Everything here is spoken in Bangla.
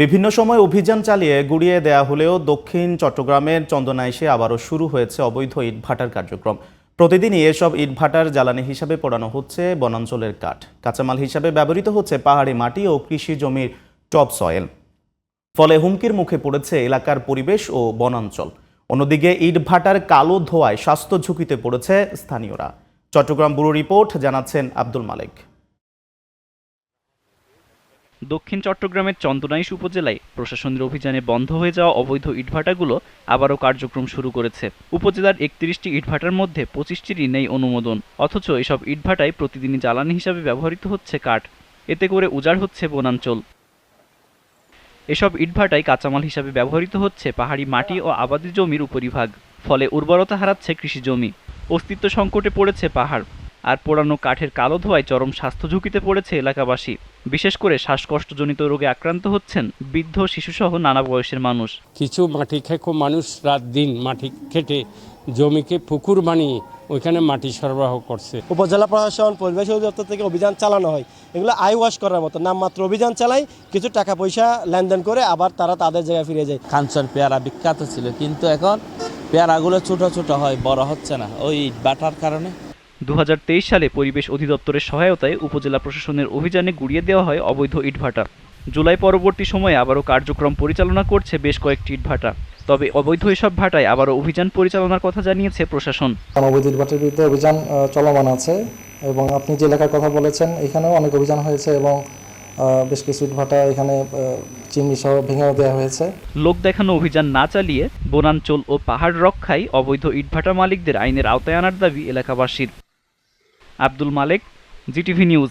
বিভিন্ন সময় অভিযান চালিয়ে গুড়িয়ে দেয়া হলেও দক্ষিণ চট্টগ্রামের চন্দনাইশে আবারও শুরু হয়েছে অবৈধ ইটভাটার কার্যক্রম। প্রতিদিনই এসব ইটভাটার জ্বালানি হিসাবে পোড়ানো হচ্ছে বনাঞ্চলের কাঠ। কাঁচামাল হিসাবে ব্যবহৃত হচ্ছে পাহাড়ি মাটি ও কৃষি জমির টপ সয়েল। ফলে হুমকির মুখে পড়েছে এলাকার পরিবেশ ও বনাঞ্চল। অন্যদিকে ইটভাটার কালো ধোঁয়ায় স্বাস্থ্য ঝুঁকিতে পড়েছে স্থানীয়রা। চট্টগ্রাম ব্যুরো রিপোর্ট, জানাচ্ছেন আব্দুল মালেক। দক্ষিণ চট্টগ্রামের চন্দনাইশ উপজেলায় প্রশাসনের অভিযানে বন্ধ হয়ে যাওয়া অবৈধ ইটভাটাগুলো আবারও কার্যক্রম শুরু করেছে। উপজেলার ৩১টি ইটভাটার মধ্যে ২৫টিরই নেই অনুমোদন, অথচ এসব ইটভাটায় প্রতিদিনই জ্বালানি হিসাবে ব্যবহৃত হচ্ছে কাঠ। এতে করে উজাড় হচ্ছে বনাঞ্চল। এসব ইটভাটায় কাঁচামাল হিসাবে ব্যবহৃত হচ্ছে পাহাড়ি মাটি ও আবাদি জমির উপরিভাগ। ফলে উর্বরতা হারাচ্ছে কৃষি জমি। অস্তিত্ব সংকটে পড়েছে পাহাড়। আর পোড়ানো কাঠের কালো ধোঁয়ায় চরম স্বাস্থ্য ঝুঁকিতে পড়েছে এলাকাবাসী। বিশেষ করে শ্বাসকষ্টজনিত রোগে আক্রান্ত হচ্ছেন বৃদ্ধ, শিশুসহ নানা বয়সের মানুষ। কিছু মাটি খেকো মানুষ রাত দিন মাটি খেটে জমিকে পুকুর বানিয়ে ওইখানে মাটি সরবরাহ করছে। উপজেলা প্রশাসন, পরিবেশ অধিদপ্তর থেকে অভিযান চালানো হয়। এগুলো আই ওয়াশ করার মতো নামমাত্র অভিযান চালাই, কিছু টাকা পয়সা লেনদেন করে আবার তারা তাদের জায়গায় ফিরে যায়। কাঞ্চন পেয়ারা বিখ্যাত ছিল, কিন্তু এখন পেয়ারাগুলো ছোট ছোট হয়, বড় হচ্ছে না ওই ইটভাটার কারণে। ২০২৩ সালে পরিবেশ অধিদপ্তরের সহায়তায় উপজেলা প্রশাসনের অভিযানে গুড়িয়ে দেওয়া হয় অবৈধ ইটভাটা। জুলাই পরবর্তী সময়ে আবারও কার্যক্রম পরিচালনা করছে বেশ কয়েকটি ইটভাটা। তবে অবৈধ এসব ভাটায় আবারও অভিযান পরিচালনার কথা জানিয়েছে প্রশাসন। অবৈধ ইটভাটার বিরুদ্ধে অভিযান চলমান আছে এবং আপনি যে এলাকার কথা বলেছেন এখানেও অনেক অভিযান হয়েছে এবং বেশ কিছু ইটভাটা এখানে চিমনি সহ ভেঙে দেওয়া হয়েছে। লোক দেখানো অভিযান না চালিয়ে বনাঞ্চল ও পাহাড় রক্ষায় অবৈধ ইটভাটা মালিকদের আইনের আওতায় আনার দাবি এলাকাবাসীর। আব্দুল মালেক, জিটিভি নিউজ।